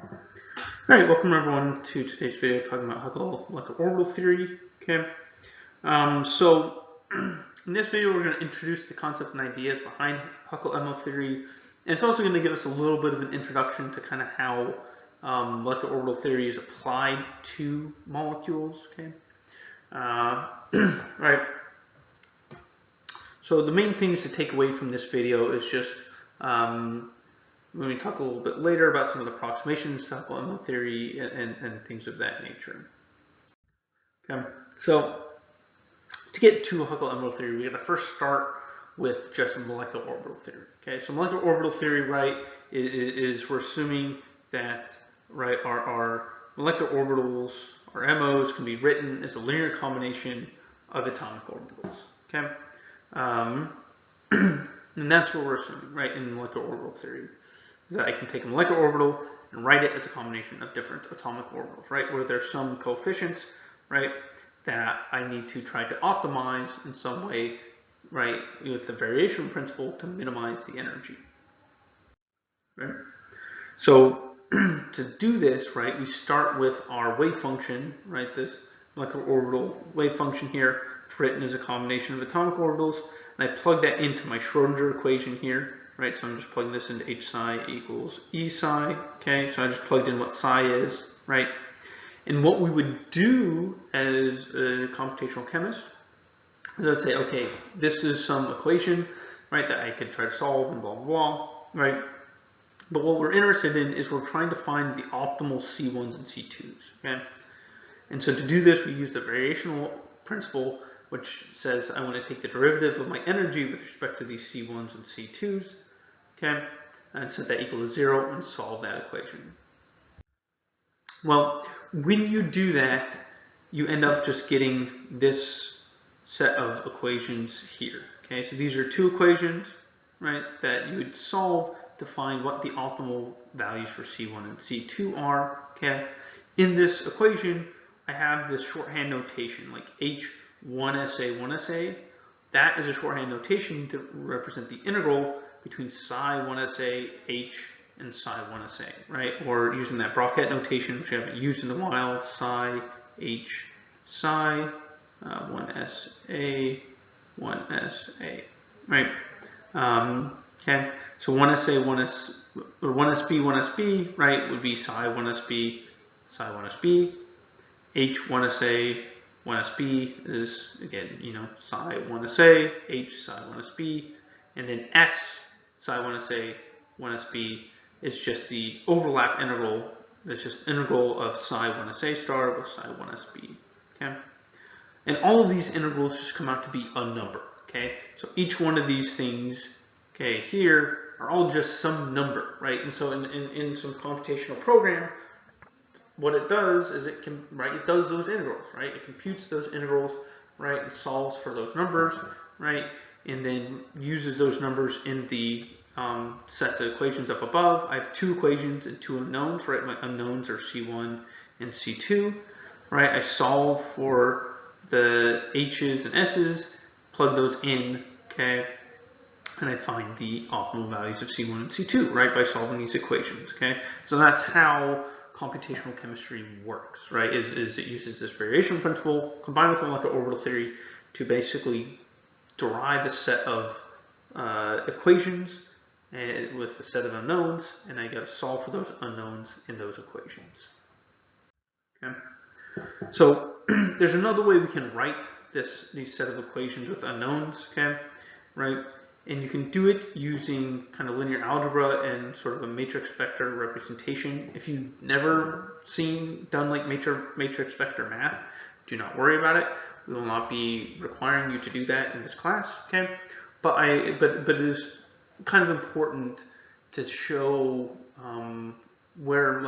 All right, welcome everyone to today's video talking about Huckle molecular orbital theory. Okay, so in this video we're going to introduce the concept and ideas behind Huckle ML theory, and it's also going to give us a little bit of an introduction to kind of how molecular orbital theory is applied to molecules. Okay, right. So the main things to take away from this video is just when we talk a little bit later about some of the approximations to Huckle ML theory and things of that nature. Okay, so to get to Huckle ML theory, we got to first start with just molecular orbital theory. Okay, so molecular orbital theory, right, is we're assuming that our molecular orbitals, or MOs, can be written as a linear combination of atomic orbitals. Okay, and that's what we're assuming, right, in molecular orbital theory. That I can take a molecular orbital and write it as a combination of different atomic orbitals, right? Where there's some coefficients, right, that I need to try to optimize in some way, right, with the variation principle to minimize the energy, right? So to do this, right, we start with our wave function, right, this molecular orbital wave function here. It's written as a combination of atomic orbitals, and I plug that into my Schrodinger equation here. Right, so I'm just plugging this into H psi equals E psi. Okay, so I just plugged in what psi is, right? And what we would do as a computational chemist is I'd say, okay, this is some equation, right, that I could try to solve and blah, blah, blah, right? But what we're interested in is we're trying to find the optimal C1s and C2s, okay? And so to do this, we use the variational principle, which says I want to take the derivative of my energy with respect to these C1s and C2s, okay, and set that equal to 0 and solve that equation. Well, when you do that, you end up just getting this set of equations here, okay? So these are two equations, right, that you would solve to find what the optimal values for C1 and C2 are, okay? In this equation, I have this shorthand notation like H1SA1SA. That is a shorthand notation to represent the integral between psi 1SA H and psi 1SA, right? Or using that bracket notation, which we haven't used in a while, psi H psi 1SA 1SA, right? Okay, so 1SA 1SB, right, would be psi 1SB psi 1SB. H1SA 1SB is, again, psi 1SA, H psi 1SB, and then S psi 1SA 1SB is just the overlap integral. That's just integral of psi 1SA star with psi 1SB, okay? And all of these integrals just come out to be a number, okay? So each one of these things, okay, here are all just some number, right? And so in some computational program, what it does is it does those integrals, right? It computes those integrals, right, and solves for those numbers, right, and then uses those numbers in the sets of equations up above. I have two equations and two unknowns, right? My unknowns are C1 and C2, right? I solve for the H's and S's, plug those in, okay, and I find the optimal values of C1 and C2, right, by solving these equations, okay? So that's how computational chemistry works, right? Is it uses this variation principle combined with molecular orbital theory to basically derive a set of equations with a set of unknowns, and I got to solve for those unknowns in those equations. Okay. So there's another way we can write these set of equations with unknowns, okay, right? And you can do it using kind of linear algebra and sort of a matrix vector representation. If you've never done like matrix vector math, do not worry about it. We will not be requiring you to do that in this class, okay? But it is kind of important to show where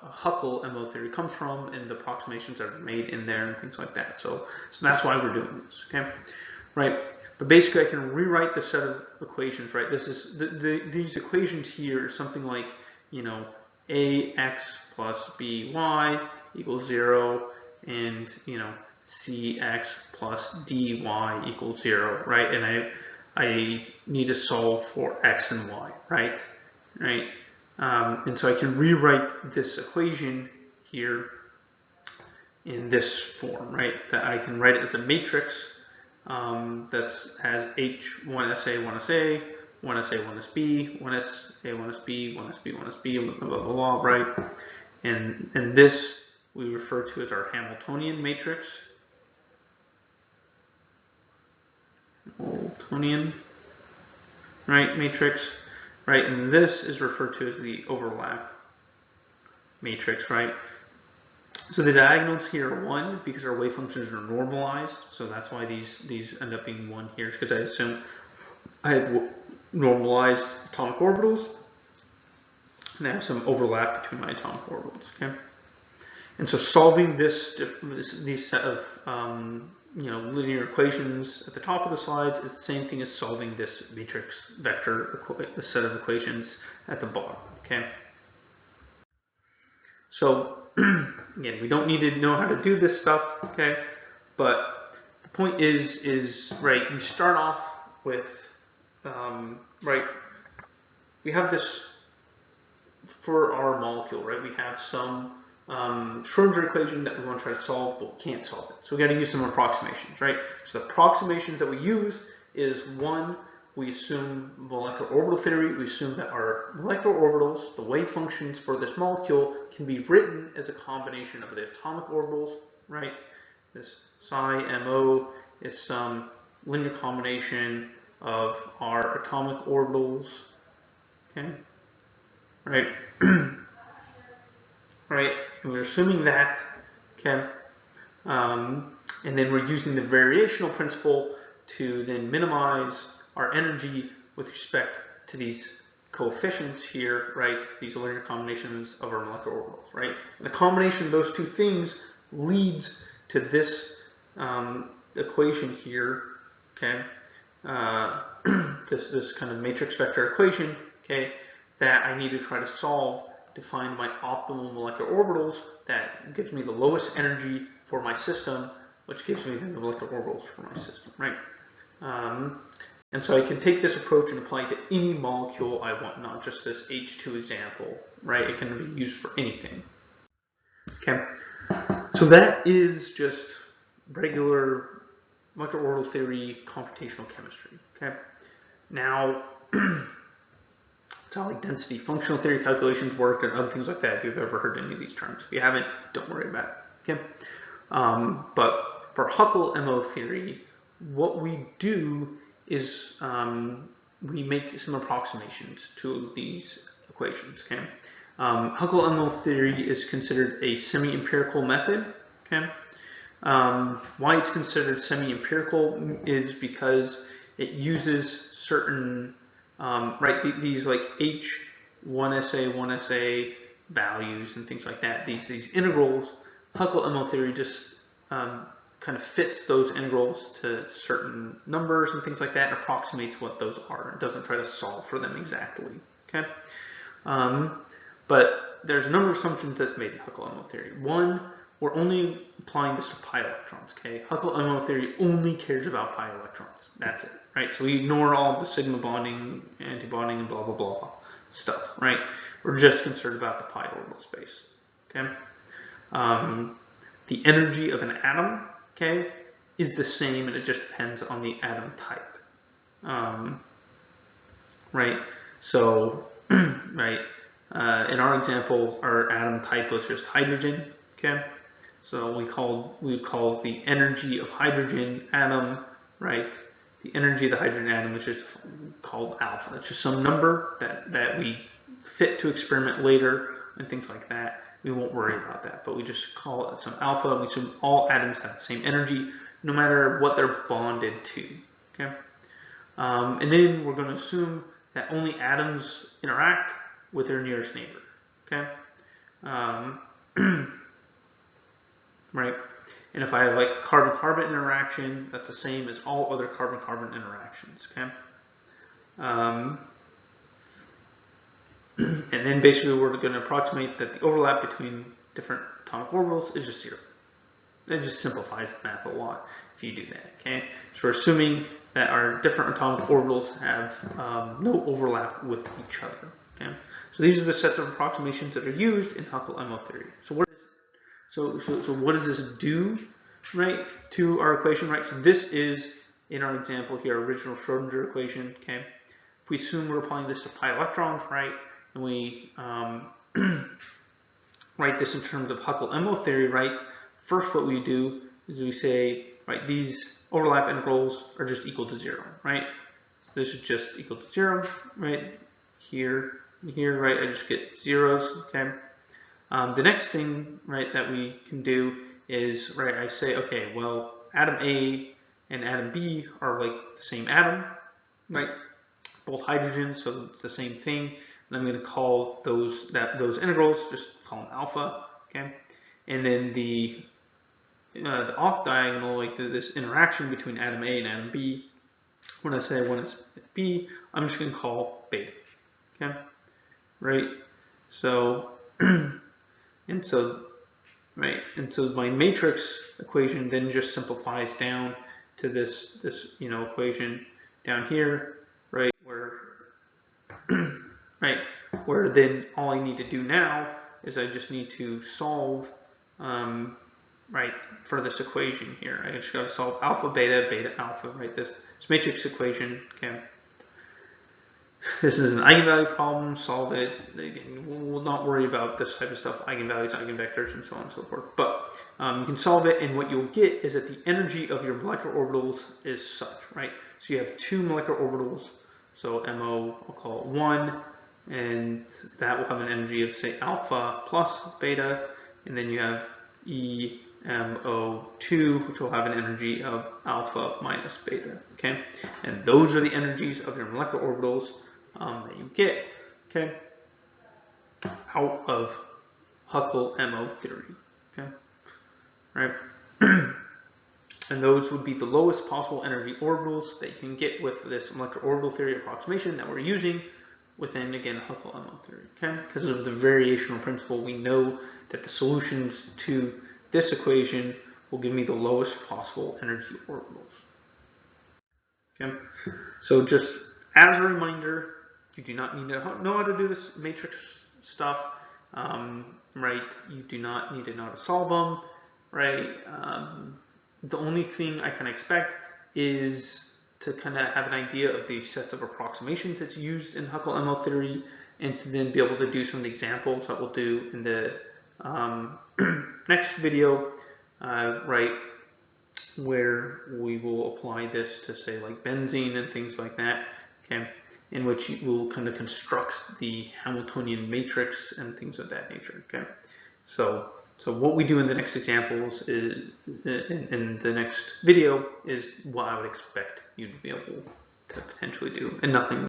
Huckle ML theory comes from and the approximations that are made in there and things like that. So that's why we're doing this, okay? Right. But basically, I can rewrite the set of equations, right? This is these equations here are something like, ax plus by equals 0, and cx plus dy equals 0, right? And I need to solve for x and y, right? And so I can rewrite this equation here in this form, right? That I can write it as a matrix that has H, 1SA, 1SA, 1SA, 1SB, 1SA, 1SB, 1SB, 1SB, blah, blah, blah, blah, right? And this we refer to as our Hamiltonian matrix. Hamiltonian, right, matrix, right? And this is referred to as the overlap matrix, right? So the diagonals here are 1 because our wave functions are normalized. So that's why these end up being 1 here, because I assume I have normalized atomic orbitals and I have some overlap between my atomic orbitals. Okay, and so solving these set of linear equations at the top of the slides is the same thing as solving this matrix vector set of equations at the bottom. Okay, so again, we don't need to know how to do this stuff, okay? But the point is right, we start off with, right, we have this for our molecule, right? We have some Schrödinger equation that we want to try to solve, but we can't solve it. So we got to use some approximations, right? So the approximations that we use is 1, we assume molecular orbital theory. We assume that our molecular orbitals, the wave functions for this molecule, can be written as a combination of the atomic orbitals, right? This psi MO is some linear combination of our atomic orbitals, okay? Right? Right? And we're assuming that, okay? And then we're using the variational principle to then minimize our energy with respect to these coefficients here, right? These linear combinations of our molecular orbitals, right? And the combination of those two things leads to this equation here, okay? This kind of matrix vector equation, okay? That I need to try to solve to find my optimal molecular orbitals that gives me the lowest energy for my system, which gives me then the molecular orbitals for my system, right? And so I can take this approach and apply it to any molecule I want, not just this H2 example, right? It can be used for anything. Okay, so that is just regular molecular orbital theory, computational chemistry. Okay, now it's how like density functional theory calculations work and other things like that. If you've ever heard any of these terms, if you haven't, don't worry about it. Okay, but for Huckle MO theory, what we do is we make some approximations to these equations. Okay, Huckle MO theory is considered a semi-empirical method. Okay, why it's considered semi-empirical is because it uses certain right these like H 1SA 1SA values and things like that. These integrals. Huckle MO theory just kind of fits those integrals to certain numbers and things like that and approximates what those are. It doesn't try to solve for them exactly, okay? But there's a number of assumptions that's made in Huckle MO theory. One, we're only applying this to pi electrons, okay? Huckle MO theory only cares about pi electrons. That's it, right? So we ignore all the sigma bonding, anti-bonding, and blah, blah, blah stuff, right? We're just concerned about the pi orbital space, okay? The energy of an atom, okay, is the same, and it just depends on the atom type, right? So, right, in our example, our atom type was just hydrogen, okay? So we would call the energy of hydrogen atom, right? The energy of the hydrogen atom is just called alpha. It's just some number that we fit to experiment later and things like that. We won't worry about that, but we just call it some alpha. We assume all atoms have the same energy, no matter what they're bonded to, okay? And then we're going to assume that only atoms interact with their nearest neighbor, okay? Right? And if I have like a carbon-carbon interaction, that's the same as all other carbon-carbon interactions, okay? And then basically we're going to approximate that the overlap between different atomic orbitals is just 0. It just simplifies the math a lot if you do that, okay? So we're assuming that our different atomic orbitals have no overlap with each other, okay? So these are the sets of approximations that are used in Huckle-MO theory. So what does this do, right, to our equation, right? So this is, in our example here, original Schrodinger equation, okay? If we assume we're applying this to pi electrons, right, and we write this in terms of Huckle-MO theory, right, first what we do is we say, right, these overlap integrals are just equal to 0, right? So this is just equal to 0, right? Here, right, I just get zeros, okay? The next thing, right, that we can do is, right, I say, okay, well, atom A and atom B are like the same atom, right? Both hydrogens, so it's the same thing. And I'm going to call those integrals, just call them alpha, okay? And then the off diagonal, like this interaction between atom A and atom B, when I say one is B, I'm just going to call beta, okay? Right? So, and so my matrix equation then just simplifies down to this equation down here, right? Where then all I need to do now is I just need to solve, right, for this equation here. I just got to solve alpha, beta, alpha, right? This matrix equation, okay? This is an eigenvalue problem, solve it. Again, we'll not worry about this type of stuff, eigenvalues, eigenvectors, and so on and so forth. But you can solve it, and what you'll get is that the energy of your molecular orbitals is such, right? So you have two molecular orbitals, so MO, I'll call it 1, and that will have an energy of, say, alpha plus beta, and then you have EMO2, which will have an energy of alpha minus beta, okay? And those are the energies of your molecular orbitals that you get, okay, out of Huckle-MO theory, okay, right? And those would be the lowest possible energy orbitals that you can get with this molecular orbital theory approximation that we're using within, again, Huckle-MO theory, okay? Because of the variational principle, we know that the solutions to this equation will give me the lowest possible energy orbitals, okay? So just as a reminder, you do not need to know how to do this matrix stuff, right? You do not need to know how to solve them, right? The only thing I can expect is to kind of have an idea of the sets of approximations that's used in Huckle-MO theory, and to then be able to do some of the examples that we'll do in the next video, right, where we will apply this to, say, like benzene and things like that, okay, in which we'll kind of construct the Hamiltonian matrix and things of that nature, okay. So what we do in the next examples is, in the next video, is what I would expect you to be able to potentially do, and nothing